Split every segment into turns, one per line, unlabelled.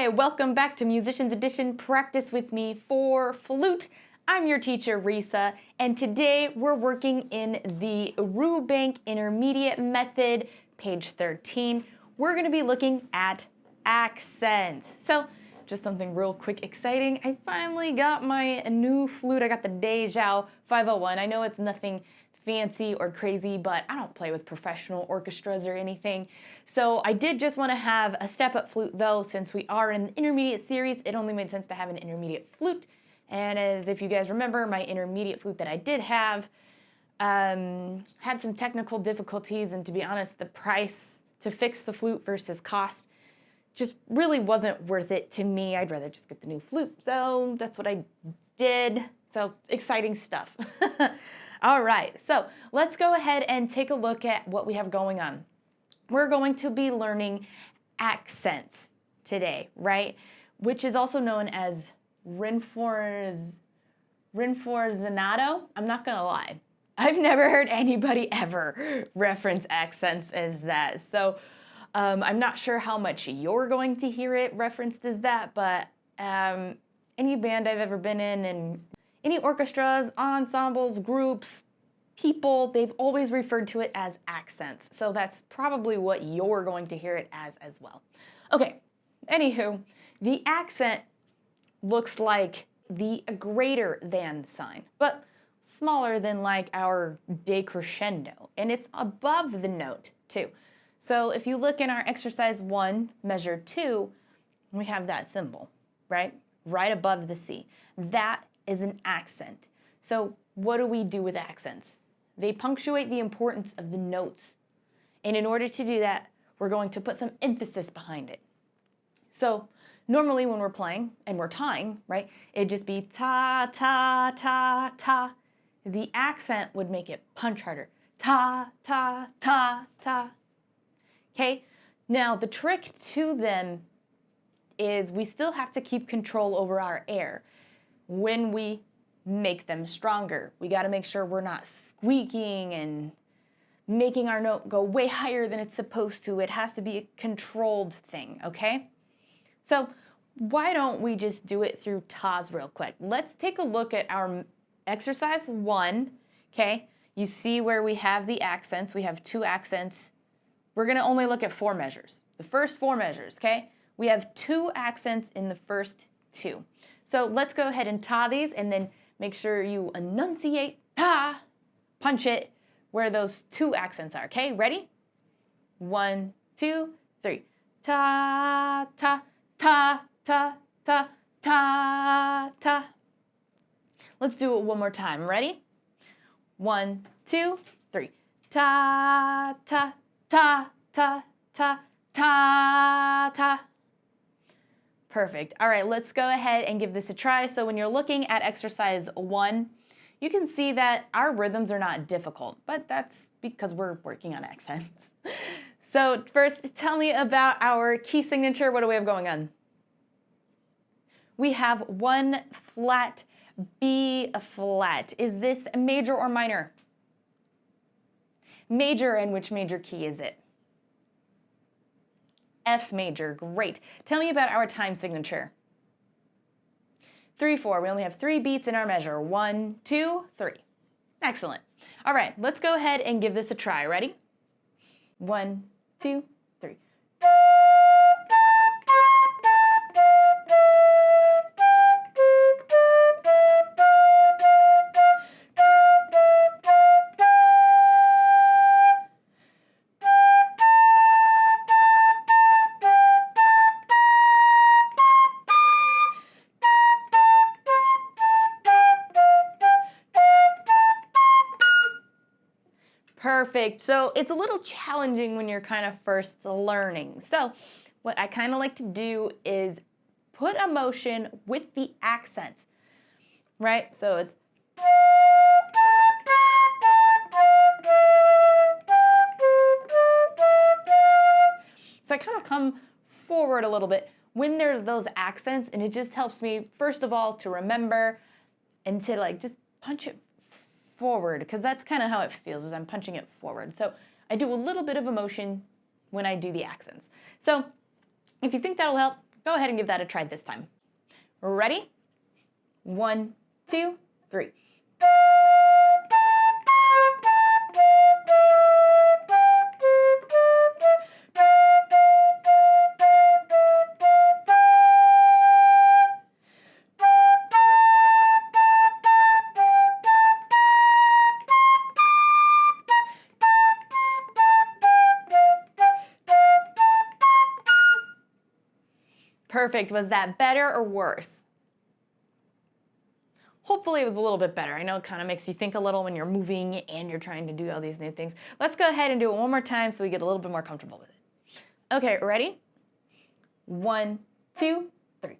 Hi, welcome back to Musicians Edition Practice with me for flute. I'm your teacher, Reesa, and today we're working in the Rubank Intermediate Method, page 13. We're going to be looking at accents. So, just something real quick exciting. I finally got my new flute. I got the Deja 501. I know it's nothing fancy or crazy, but I don't play with professional orchestras or anything. So I did just want to have a step-up flute though. Since we are in an intermediate series, it only made sense to have an intermediate flute. And as if you guys remember, my intermediate flute that I did have had some technical difficulties, and to be honest, the price to fix the flute versus cost just really wasn't worth it to me. I'd rather just get the new flute. So that's what I did. So exciting stuff. All right, so let's go ahead and take a look at what we have going on. We're going to be learning accents today, right? Which is also known as rinforzato. I'm not gonna lie. I've never heard anybody ever reference accents as that. So I'm not sure how much you're going to hear it referenced as that, but any band I've ever been in and any orchestras, ensembles, groups, people, they've always referred to it as accents. So that's probably what you're going to hear it as well. Okay, anywho, the accent looks like the greater than sign, but smaller than like our decrescendo, and it's above the note too. So if you look in our exercise 1, measure 2, we have that symbol, right? Right above the C. That is an accent. So what do we do with accents? They punctuate the importance of the notes. And in order to do that, we're going to put some emphasis behind it. So normally when we're playing and we're tying, right, it'd just be ta, ta, ta, ta. The accent would make it punch harder. Ta, ta, ta, ta. Okay? Now the trick to them is we still have to keep control over our air. When we make them stronger, we got to make sure we're not squeaking and making our note go way higher than it's supposed to. It has to be a controlled thing, okay? So why don't we just do it through tas real quick? Let's take a look at our exercise 1, okay? You see where we have the accents. We have 2 accents. We're going to only look at 4 measures. The first 4 measures, okay? We have 2 accents in the first 2. So let's go ahead and ta these, and then make sure you enunciate ta, punch it where those 2 accents are, okay? Ready? 1, 2, 3. Ta, ta, ta, ta, ta, ta, ta. Let's do it one more time. Ready? 1, 2, 3. Ta, ta, ta, ta, ta, ta, ta. Perfect. All right, let's go ahead and give this a try. So when you're looking at exercise 1, you can see that our rhythms are not difficult, but that's because we're working on accents. So first, tell me about our key signature. What do we have going on? We have 1 flat, B flat. Is this major or minor? Major, and which major key is it? F major, great. Tell me about our time signature. 3/4, we only have 3 beats in our measure. 1, 2, 3. Excellent. All right, let's go ahead and give this a try. Ready? 1, 2, 3. Perfect. So it's a little challenging when you're kind of first learning. So what I kind of like to do is put emotion with the accents, right? So it's so I kind of come forward a little bit when there's those accents, and it just helps me, first of all, to remember and to like just punch it forward, because that's kind of how it feels, is I'm punching it forward. So I do a little bit of emotion when I do the accents. So if you think that'll help, go ahead and give that a try this time. Ready? 1, 2, 3. Perfect. Was that better or worse? Hopefully it was a little bit better. I know it kind of makes you think a little when you're moving and you're trying to do all these new things. Let's go ahead and do it one more time so we get a little bit more comfortable with it. Okay, ready? 1, 2, 3.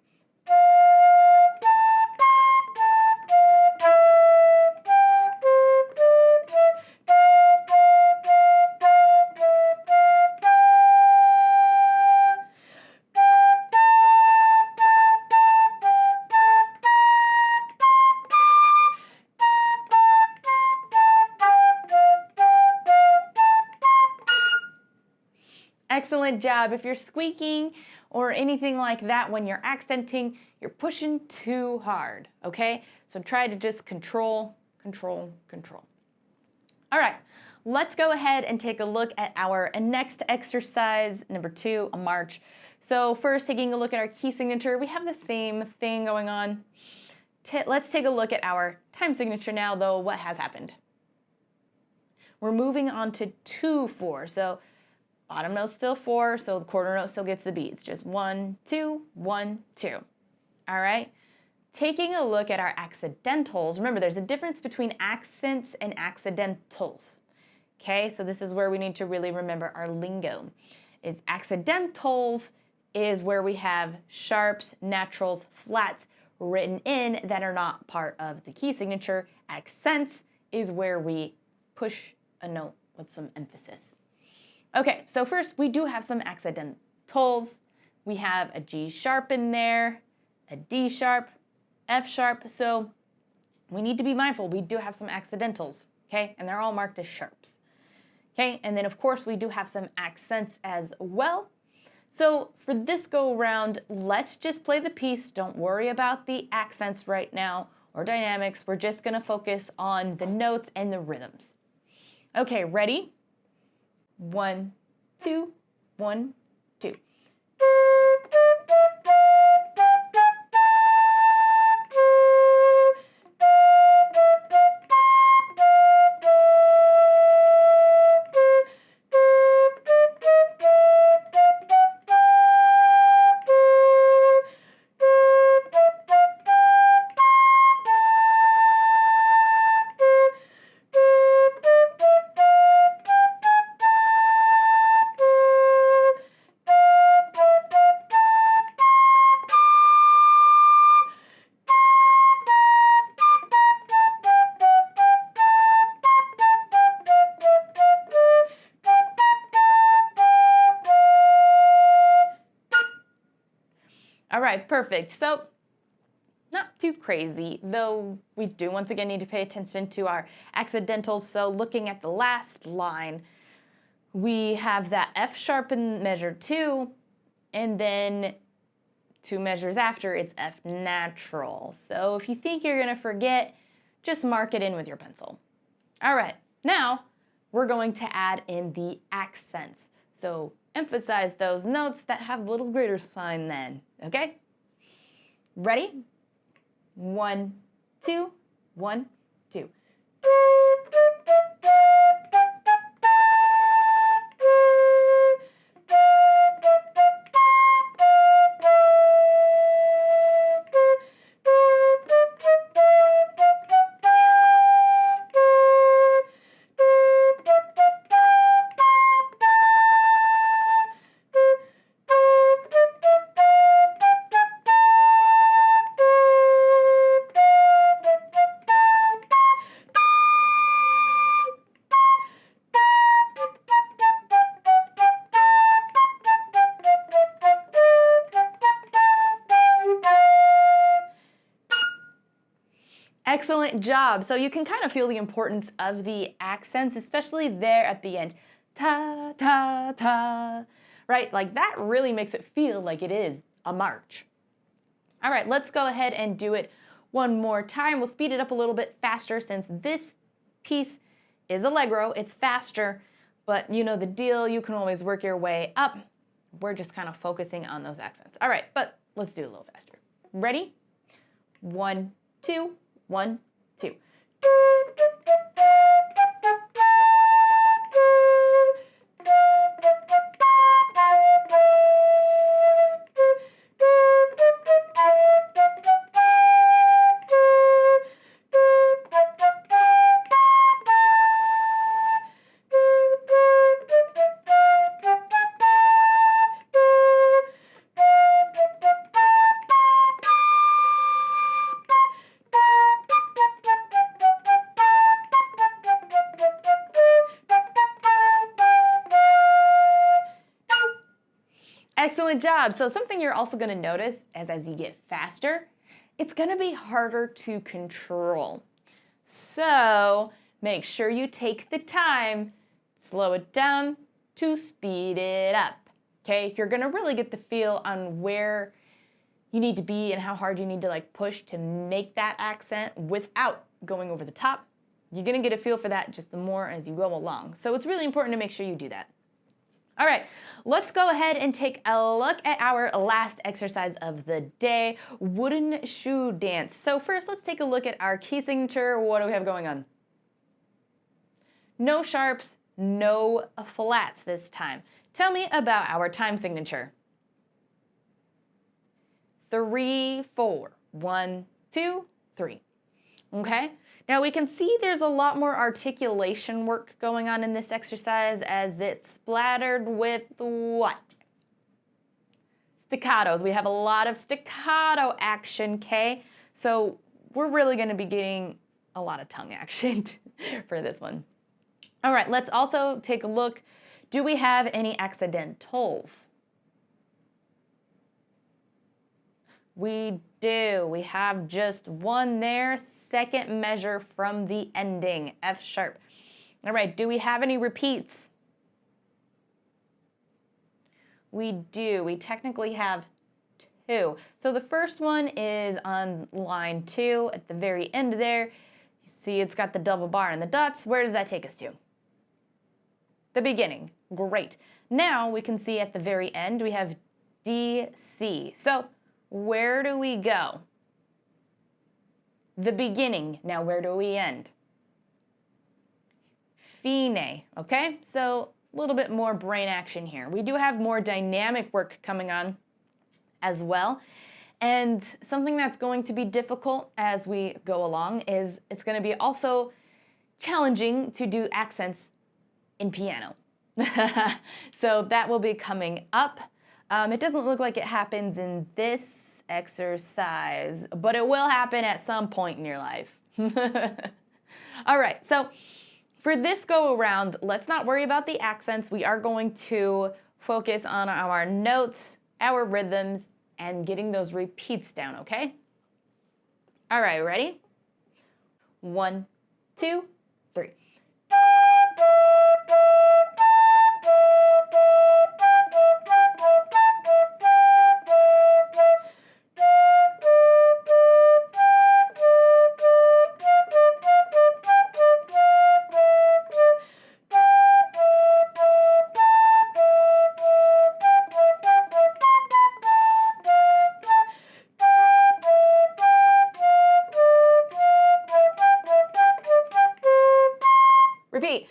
Excellent job. If you're squeaking or anything like that when you're accenting, you're pushing too hard, okay? So try to just control, control, control. All right, let's go ahead and take a look at our next exercise, number 2, a march. So first, taking a look at our key signature, we have the same thing going on. Let's take a look at our time signature now, though. What has happened? We're moving on to 2/4. So bottom note's still 4, so the quarter note still gets the beats. Just 1, 2, 1, 2. All right? Taking a look at our accidentals, remember there's a difference between accents and accidentals. Okay, so this is where we need to really remember our lingo. Is accidentals is where we have sharps, naturals, flats written in that are not part of the key signature. Accents is where we push a note with some emphasis. Okay, so first we do have some accidentals. We have a G sharp in there, a D sharp, F sharp, so we need to be mindful. We do have some accidentals, okay? And they're all marked as sharps. Okay, and then of course we do have some accents as well. So for this go round, let's just play the piece. Don't worry about the accents right now or dynamics. We're just gonna focus on the notes and the rhythms. Okay, ready? 1, 2, 1, 2. All right, perfect. So not too crazy, though we do once again need to pay attention to our accidentals. So looking at the last line, we have that F sharp in measure 2, and then 2 measures after, it's F natural. So if you think you're gonna forget, just mark it in with your pencil. All right, now we're going to add in the accents. So emphasize those notes that have a little greater sign then, okay? Ready? 1, 2, 1, 2. Excellent job. So you can kind of feel the importance of the accents, especially there at the end. Ta, ta, ta, right? Like that really makes it feel like it is a march. All right, let's go ahead and do it one more time. We'll speed it up a little bit faster since this piece is allegro. It's faster, but you know the deal. You can always work your way up. We're just kind of focusing on those accents. All right, but let's do it a little faster. Ready? 1, 2, 1, 2. Excellent job. So something you're also going to notice as you get faster, it's going to be harder to control. So make sure you take the time, slow it down to speed it up. Okay, you're going to really get the feel on where you need to be and how hard you need to like push to make that accent without going over the top. You're going to get a feel for that just the more as you go along. So it's really important to make sure you do that. All right, let's go ahead and take a look at our last exercise of the day, wooden shoe dance. So first, let's take a look at our key signature. What do we have going on? No sharps, no flats this time. Tell me about our time signature. 3, 4. 1, 2, 3. Okay? Now we can see there's a lot more articulation work going on in this exercise as it's splattered with what? Staccatos. We have a lot of staccato action, okay? So we're really going to be getting a lot of tongue action for this one. All right, let's also take a look. Do we have any accidentals? We do. We have just one there. Second measure from the ending, F sharp. All right, do we have any repeats? We do. We technically have 2. So the first one is on line 2 at the very end there. You see it's got the double bar and the dots. Where does that take us to? The beginning. Great. Now we can see at the very end we have D, C. So where do we go? The beginning. Now where do we end? Fine, okay? So a little bit more brain action here. We do have more dynamic work coming on as well. And something that's going to be difficult as we go along is it's going to be also challenging to do accents in piano. So that will be coming up. It doesn't look like it happens in this exercise, but it will happen at some point in your life. All right, so for this go around, let's not worry about the accents. We are going to focus on our notes, our rhythms, and getting those repeats down, okay? All right, ready? 1, 2, 3. Repeat.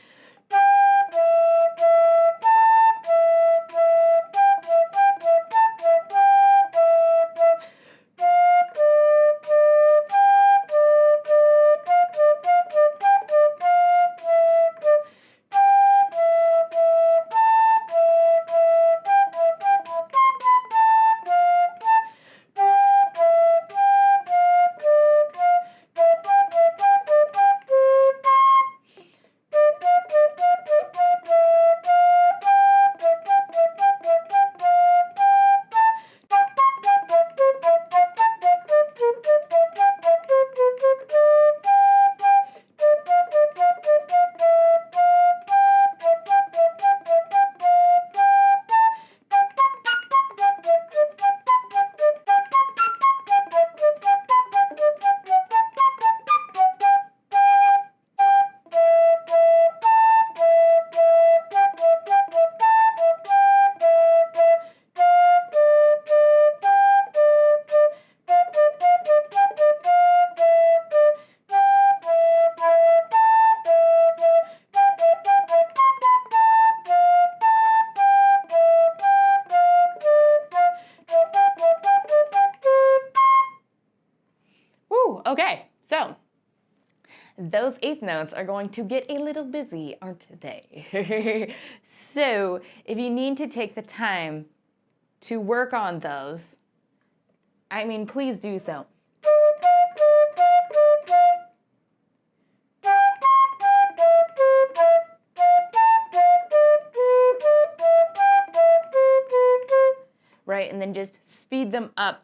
Okay, so those eighth notes are going to get a little busy, aren't they? So if you need to take the time to work on those, I mean, please do so. Right, and then just speed them up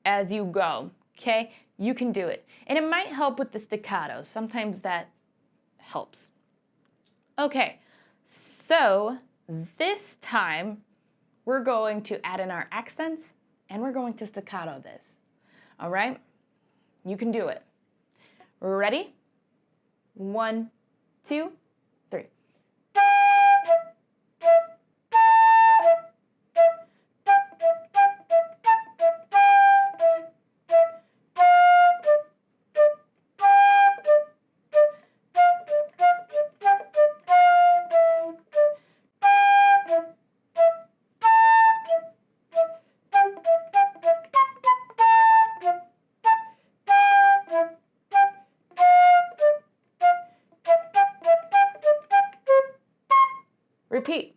as you go, okay? You can do it. And it might help with the staccato. Sometimes that helps. Okay, so this time we're going to add in our accents and we're going to staccato this, all right? You can do it. Ready? 1, 2, 3. Repeat.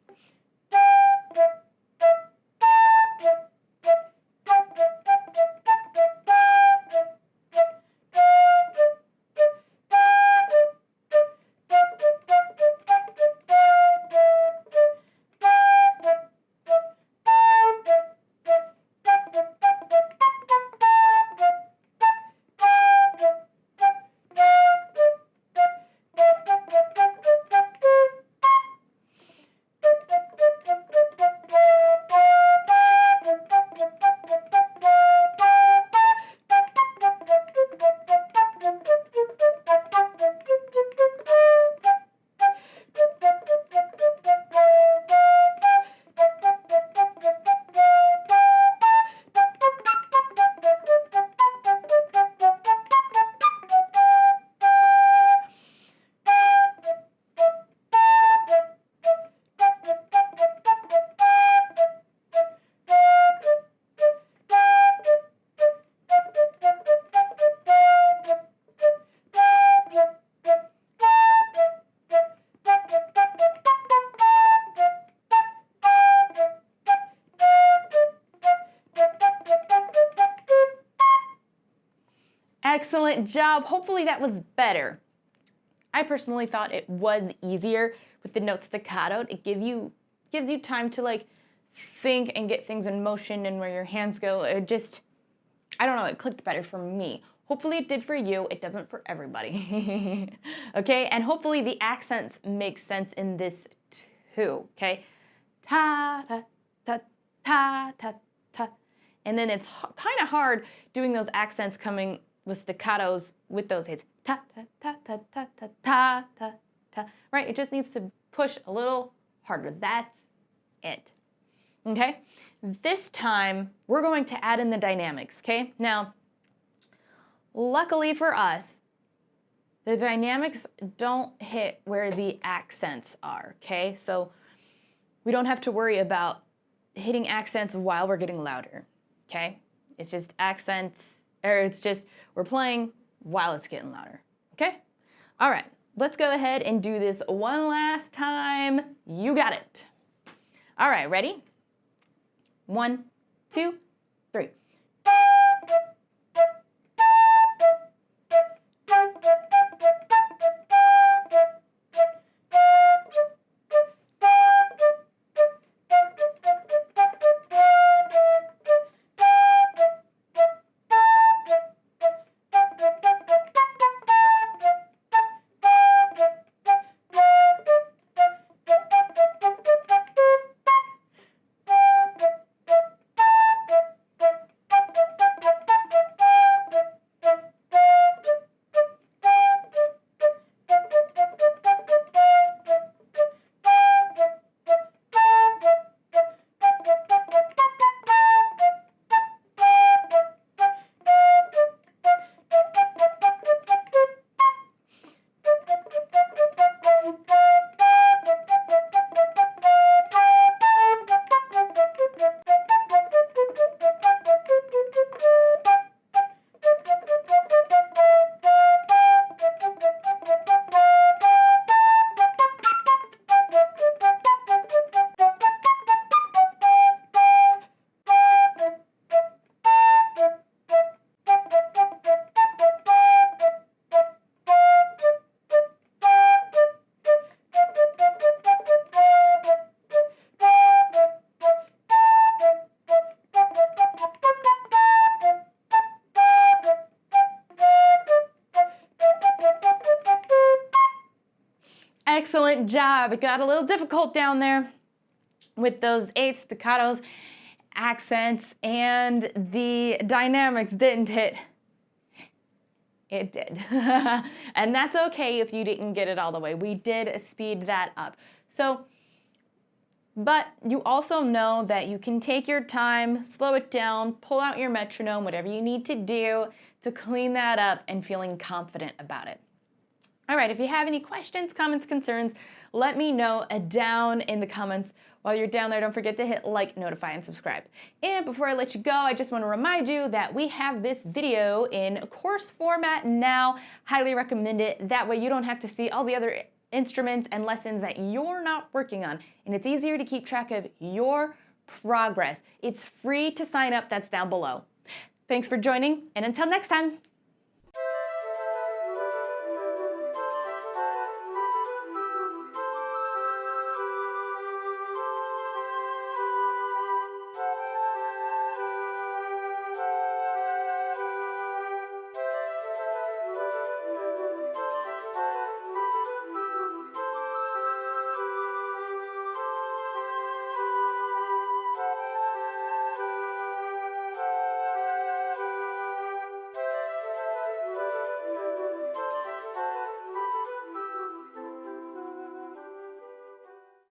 Excellent job. Hopefully that was better. I personally thought it was easier with the note staccato. It gives you time to like think and get things in motion and where your hands go. It just, I don't know, it clicked better for me. Hopefully it did for you. It doesn't for everybody. Okay, and hopefully the accents make sense in this too, okay? Ta, ta, ta, ta, ta, ta. And then it's kind of hard doing those accents coming with staccatos with those hits. Ta, ta, ta, ta, ta, ta, ta, ta, ta. Right, it just needs to push a little harder. That's it. Okay? This time, we're going to add in the dynamics, okay? Now, luckily for us, the dynamics don't hit where the accents are, okay? So we don't have to worry about hitting accents while we're getting louder, okay? It's just accents, or it's just we're playing while it's getting louder, okay? All right, let's go ahead and do this one last time. You got it. All right, ready? 1, 2, 3. excellent job. It got a little difficult down there with those eights, staccatos, accents, and the dynamics didn't hit. It did. And that's okay if you didn't get it all the way. We did speed that up. So, but you also know that you can take your time, slow it down, pull out your metronome, whatever you need to do to clean that up and feeling confident about it. All right, if you have any questions, comments, concerns, let me know down in the comments. While you're down there, don't forget to hit like, notify, and subscribe. And before I let you go, I just want to remind you that we have this video in course format now. Highly recommend it. That way you don't have to see all the other instruments and lessons that you're not working on. And it's easier to keep track of your progress. It's free to sign up. That's down below. Thanks for joining, and until next time.